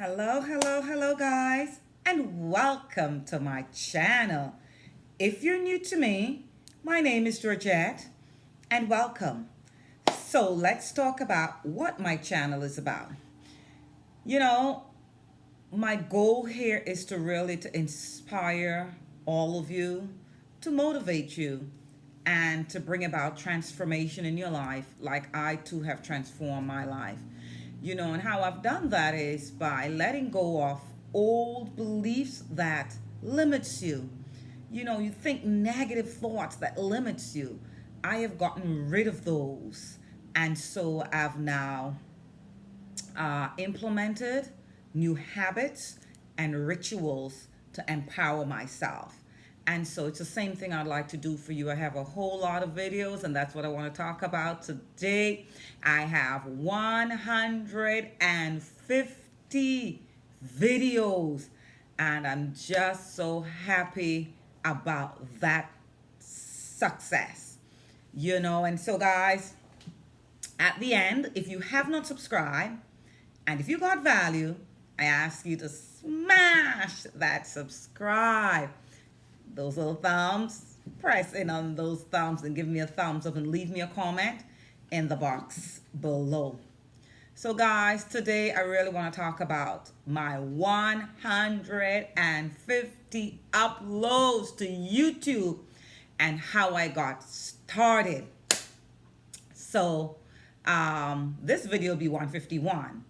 Hello, hello, hello, guys, and welcome to my channel. If you're new to me, my name is Georgette, and welcome. So, let's talk about what my channel is about. You know, my goal here is to really to inspire all of you, to motivate you, and to bring about transformation in your life like I too have transformed my life. And how I've done that is by letting go of old beliefs that limits you. You think negative thoughts that limits you. I have gotten rid of those. And so I've now implemented new habits and rituals to empower myself. And so it's the same thing I'd like to do for you. I have a whole lot of videos, and that's what I want to talk about today. I have 150 videos, and I'm just so happy about that success. And so, guys, at the end, if you have not subscribed, and if you got value, I ask you to smash that subscribe. Those little thumbs, press in on those thumbs and give me a thumbs up and leave me a comment in the box below. So guys, today I really want to talk about my 150 uploads to YouTube and how I got started. So this video will be 151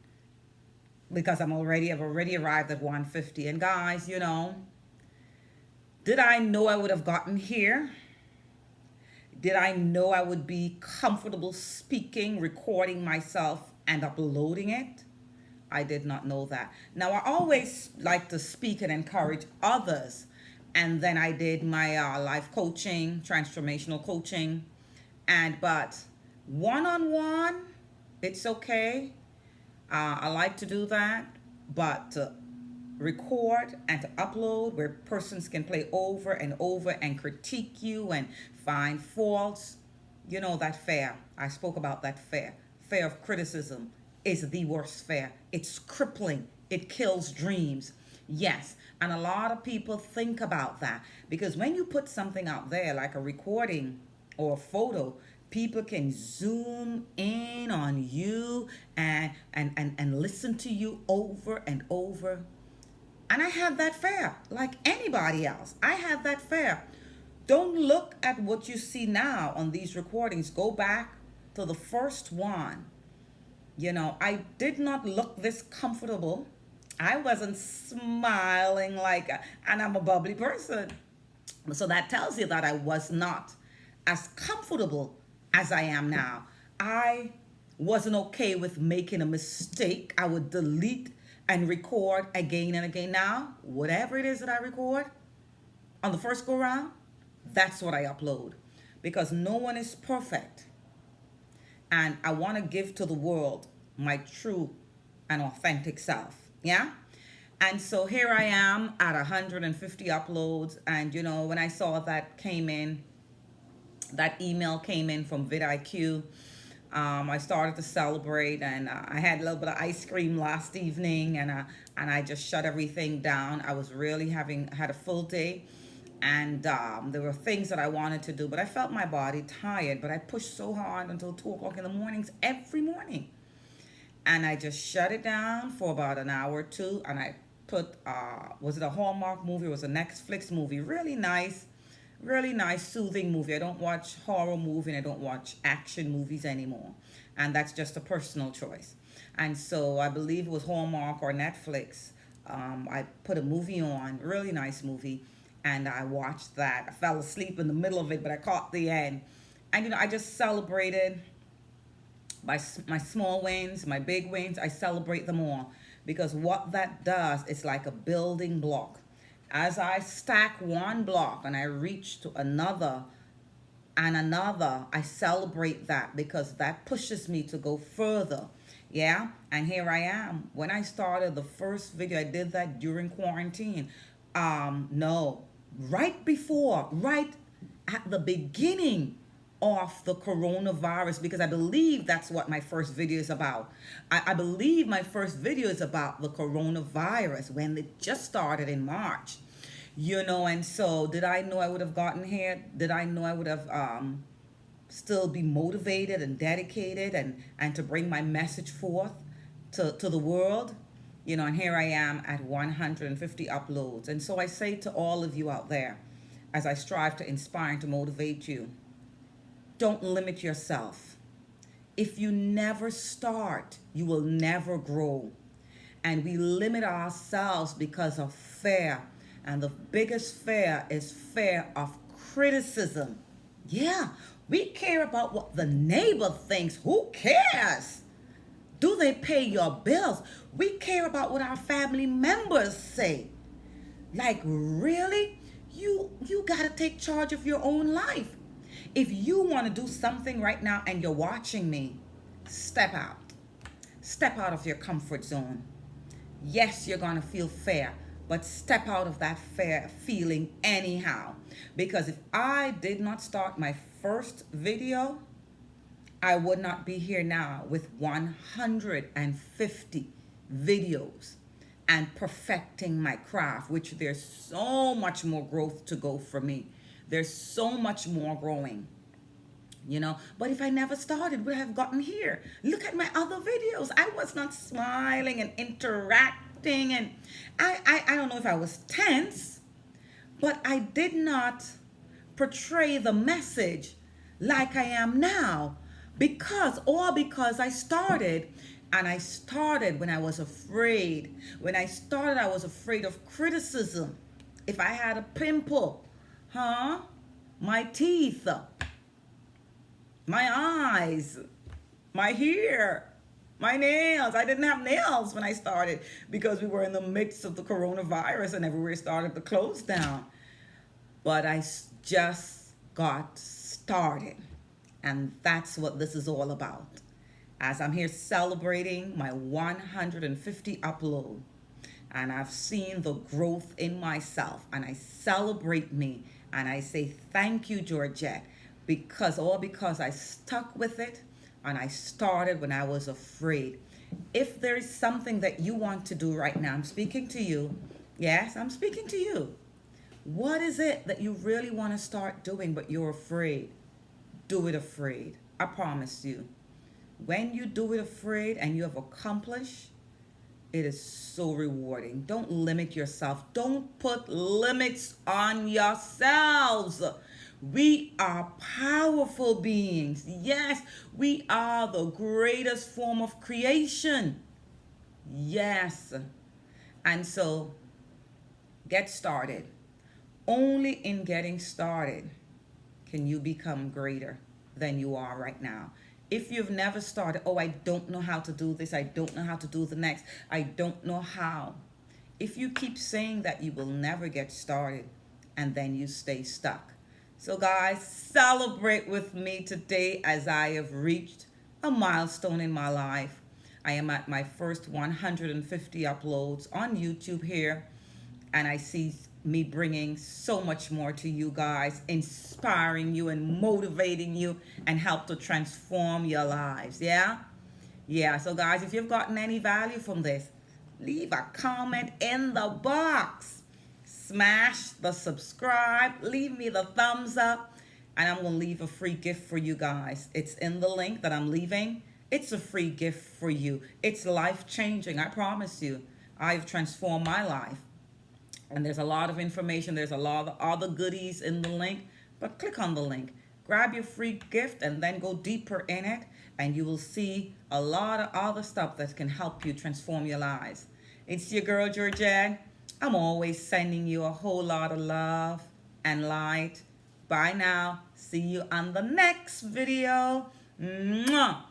because I've already arrived at 150. And guys, did I know I would have gotten here? Did I know I would be comfortable speaking, recording myself, and uploading it? I did not know that. Now, I always like to speak and encourage others. And then I did my life coaching, transformational coaching. But one-on-one, it's okay. I like to do that. But record and to upload where persons can play over and over and critique you and find faults, that fear. I spoke about that fear. Fear of criticism is the worst fear. It's crippling. It kills dreams. Yes. And a lot of people think about that because when you put something out there like a recording or a photo, people can zoom in on you and listen to you over and over. And I have that fear, like anybody else. I have that fear. Don't look at what you see now on these recordings. Go back to the first one. I did not look this comfortable. I wasn't smiling and I'm a bubbly person. So that tells you that I was not as comfortable as I am now. I wasn't okay with making a mistake. I would delete and record again and again. Now, whatever it is that I record on the first go round, that's what I upload because no one is perfect. And I want to give to the world my true and authentic self. Yeah. And so here I am at 150 uploads. And, when I saw that email came in from vidIQ, I started to celebrate, and I had a little bit of ice cream last evening, and I just shut everything down. I was really had a full day, and there were things that I wanted to do, but I felt my body tired. But I pushed so hard until 2 o'clock in the mornings every morning, and I just shut it down for about an hour or two, and I put was it a Hallmark movie? It was a Netflix movie, really nice, soothing movie. I don't watch horror movie and I don't watch action movies anymore. And that's just a personal choice. And so I believe it was Hallmark or Netflix. I put a movie on, really nice movie, and I watched that. I fell asleep in the middle of it, but I caught the end. And, I just celebrated my small wins, my big wins. I celebrate them all because what that does, it's like a building block. As I stack one block and I reach to another and another, I celebrate that because that pushes me to go further. Yeah. And here I am. When I started the first video, I did that during quarantine. No, right at the beginning off the coronavirus, because I believe that's what my first video is about. I believe my first video is about the coronavirus when it just started in March. And so did I know I would have gotten here? Did I know I would have still be motivated and dedicated and to bring my message forth to the world? And here I am at 150 uploads. And so I say to all of you out there, as I strive to inspire and to motivate you, don't limit yourself. If you never start, you will never grow. And we limit ourselves because of fear. And the biggest fear is fear of criticism. Yeah, we care about what the neighbor thinks. Who cares? Do they pay your bills? We care about what our family members say. Like, really? You got to take charge of your own life. If you want to do something right now and you're watching me, step out. Step out of your comfort zone. Yes, you're going to feel fear, but step out of that fear feeling anyhow. Because if I did not start my first video, I would not be here now with 150 videos and perfecting my craft, which there's so much more growth to go for me. There's so much more growing, But if I never started, would I have gotten here? Look at my other videos. I was not smiling and interacting. And I don't know if I was tense, but I did not portray the message like I am now. Because I started, and I started when I was afraid. When I started, I was afraid of criticism. If I had a pimple, my teeth, my eyes, my hair, my nails. I didn't have nails when I started because we were in the midst of the coronavirus and everywhere started to close down. But I just got started. And that's what this is all about. As I'm here celebrating my 150 upload, and I've seen the growth in myself, and I celebrate me, and I say thank you, Georgette, because I stuck with it, and I started when I was afraid. If there is something that you want to do right now, I'm speaking to you. Yes, I'm speaking to you. What is it that you really want to start doing, but you're afraid? Do it afraid. I promise you. When you do it afraid and you have accomplished, it is so rewarding. Don't limit yourself. Don't put limits on yourselves. We are powerful beings. Yes, we are the greatest form of creation. Yes. And so, get started. Only in getting started can you become greater than you are right now. If you've never started, I don't know how to do this, I don't know how to do the next, I don't know how. If you keep saying that, you will never get started, and then you stay stuck. So guys, celebrate with me today as I have reached a milestone in my life. I am at my first 150 uploads on YouTube here, and I see me bringing so much more to you guys, inspiring you and motivating you and help to transform your lives. Yeah, so guys, if you've gotten any value from this, leave a comment in the box, smash the subscribe, leave me the thumbs up, and I'm gonna leave a free gift for you guys. It's in the link that I'm leaving. It's a free gift for you. It's life-changing, I promise you. I've transformed my life. And there's a lot of information. There's a lot of other goodies in the link. But click on the link. Grab your free gift and then go deeper in it. And you will see a lot of other stuff that can help you transform your lives. It's your girl, Georgette. I'm always sending you a whole lot of love and light. Bye now. See you on the next video. Mwah.